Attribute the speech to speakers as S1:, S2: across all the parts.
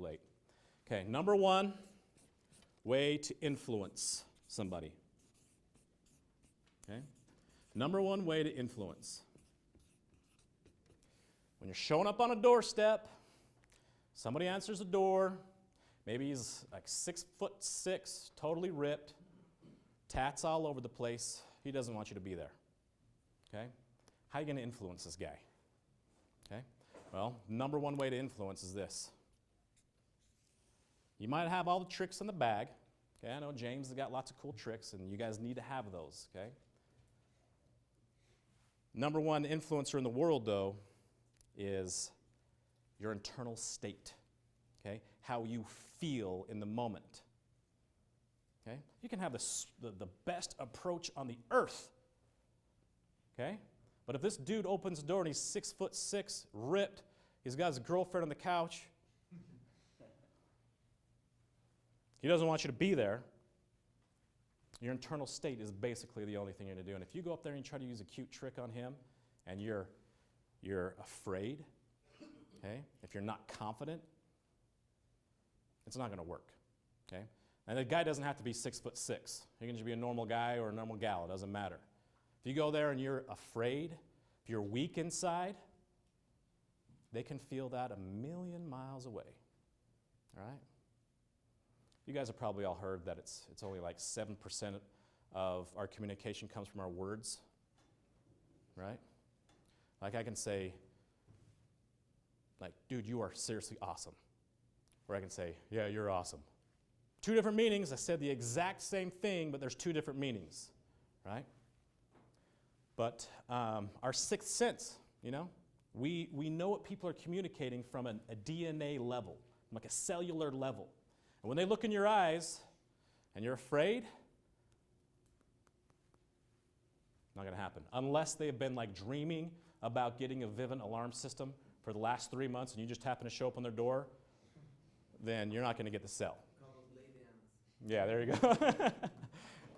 S1: late. Okay, number one way to influence somebody. Okay? Number one way to influence. When you're showing up on a doorstep, somebody answers the door, maybe he's like 6'6", totally ripped, tats all over the place. He doesn't want you to be there. Okay? How are you going to influence this guy? Okay? Well, number one way to influence is this. You might have all the tricks in the bag. Okay, I know James has got lots of cool tricks, and you guys need to have those, okay? Number one influencer in the world, though, is your internal state, okay? How you feel in the moment, okay? You can have the best approach on the earth, okay? But if this dude opens the door and he's 6'6", ripped, he's got his girlfriend on the couch, he doesn't want you to be there, your internal state is basically the only thing you're going to do. And if you go up there and you try to use a cute trick on him and you're afraid, okay, if you're not confident, it's not going to work, okay? And the guy doesn't have to be 6'6". He can just be a normal guy or a normal gal. It doesn't matter. If you go there and you're afraid, if you're weak inside, they can feel that a million miles away, all right? You guys have probably all heard that it's only like 7% of our communication comes from our words, right? Like I can say, like, dude, you are seriously awesome. Or I can say, yeah, you're awesome. Two different meanings. I said the exact same thing, but there's two different meanings, right? But our sixth sense, you know, we know what people are communicating from a DNA level, like a cellular level. And when they look in your eyes and you're afraid, not going to happen. Unless they've been like dreaming about getting a Vivint alarm system for the last 3 months and you just happen to show up on their door, then you're not going to get the sell. Yeah, there you go.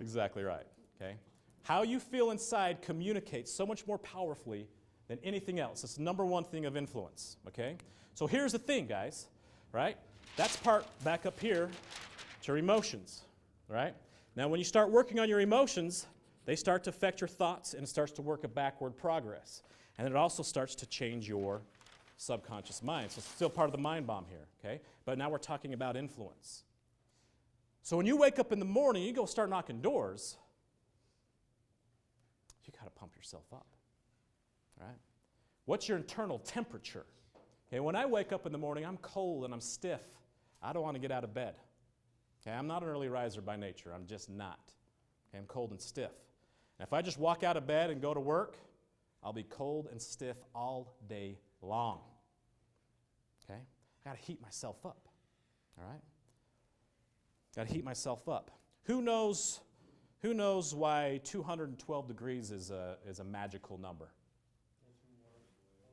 S1: Exactly right. Okay. How you feel inside communicates so much more powerfully than anything else. It's the number one thing of influence. Okay. So here's the thing, guys. Right? That's part back up here to your emotions. Right? Now, when you start working on your emotions, they start to affect your thoughts, and it starts to work a backward progress. And it also starts to change your subconscious mind. So it's still part of the mind bomb here. Okay. But now we're talking about influence. So when you wake up in the morning, you go start knocking doors, you got to pump yourself up, right? What's your internal temperature? Okay, when I wake up in the morning, I'm cold and I'm stiff. I don't want to get out of bed. Okay, I'm not an early riser by nature. I'm just not. Okay, I'm cold and stiff. And if I just walk out of bed and go to work, I'll be cold and stiff all day long. Okay, I got to heat myself up, all right? Got to heat myself up. Who knows why 212 degrees is a magical number?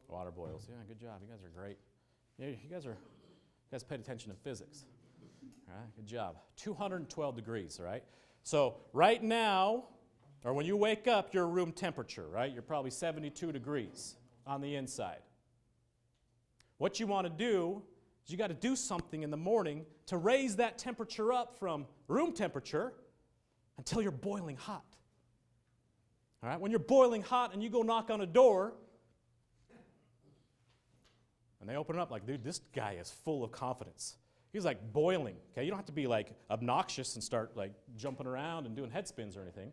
S1: Water boils. Yeah, good job. You guys are great. Yeah, you guys paid attention in physics. All right, good job. 212 degrees, all right? So right now, or when you wake up, you're room temperature, right? You're probably 72 degrees on the inside. What you want to do is you got to do something in the morning to raise that temperature up from room temperature until you're boiling hot. All right? When you're boiling hot and you go knock on a door, and they open it up like, dude, this guy is full of confidence. He's like boiling. Okay, you don't have to be like obnoxious and start like jumping around and doing head spins or anything,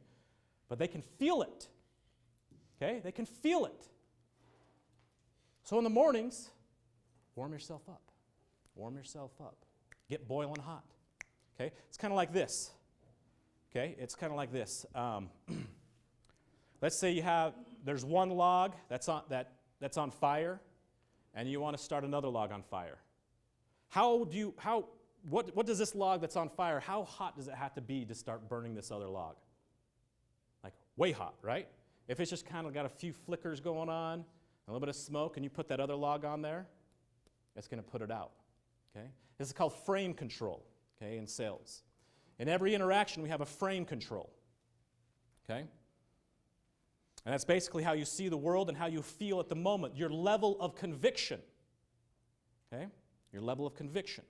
S1: but they can feel it. Okay, they can feel it. So in the mornings, warm yourself up. Warm yourself up. Get boiling hot. Okay? It's kind of like this. Okay? It's kind of like this. Let's say there's one log that's on fire, and you want to start another log on fire. What does this log that's on fire, how hot does it have to be to start burning this other log? Like way hot, right? If it's just kind of got a few flickers going on, a little bit of smoke, and you put that other log on there, it's going to put it out. Okay? This is called frame control, okay, in sales. In every interaction, we have a frame control. Okay? And that's basically how you see the world and how you feel at the moment, your level of conviction. Okay? Your level of conviction.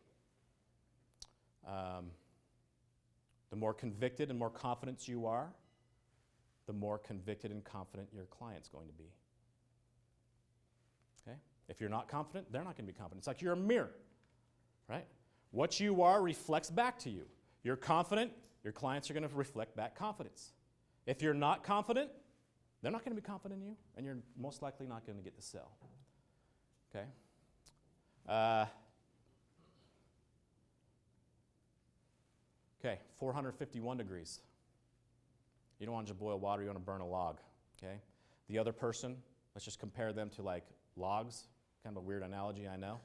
S1: The more convicted and more confident you are, the more convicted and confident your client's going to be. Okay? If you're not confident, they're not going to be confident. It's like you're a mirror, right? What you are reflects back to you. You're confident, your clients are going to reflect back confidence. If you're not confident, they're not going to be confident in you, and you're most likely not going to get the sale. Okay? Okay, 451 degrees. You don't want to just boil water, you want to burn a log. Okay? The other person, let's just compare them to like logs. Kind of a weird analogy, I know.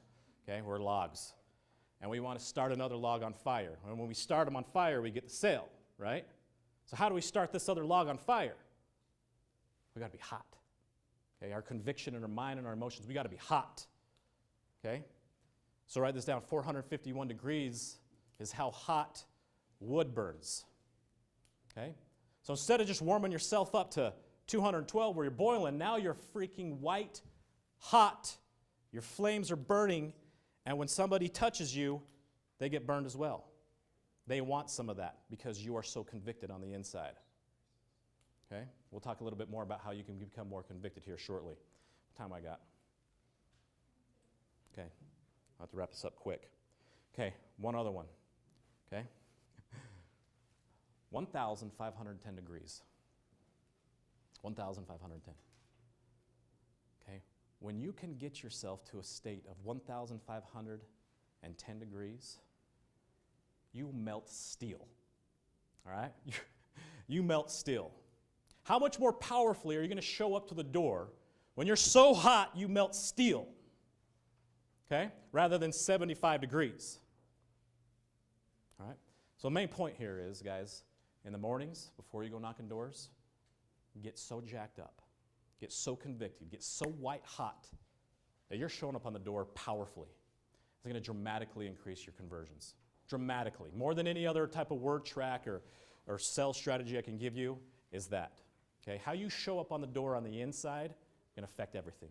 S1: Okay, we're logs. And we want to start another log on fire. And when we start them on fire, we get the sale, right? So how do we start this other log on fire? We got to be hot. Okay, our conviction and our mind and our emotions, we got to be hot. Okay? So write this down, 451 degrees is how hot wood burns. Okay? So instead of just warming yourself up to 212 where you're boiling, now you're freaking white hot. Your flames are burning, and when somebody touches you, they get burned as well. They want some of that because you are so convicted on the inside. Okay? We'll talk a little bit more about how you can become more convicted here shortly. What time I got? Okay. I'll have to wrap this up quick. Okay, one other one. Okay? 1,510 degrees. 1,510. Okay? When you can get yourself to a state of 1,510 degrees, you melt steel. All right? You melt steel. How much more powerfully are you going to show up to the door when you're so hot you melt steel? Okay? Rather than 75 degrees. All right? So the main point here is, guys, in the mornings, before you go knocking doors, get so jacked up, get so convicted, get so white hot that you're showing up on the door powerfully. It's going to dramatically increase your conversions. Dramatically. More than any other type of word track or sell strategy I can give you is that. Okay? How you show up on the door on the inside can affect everything.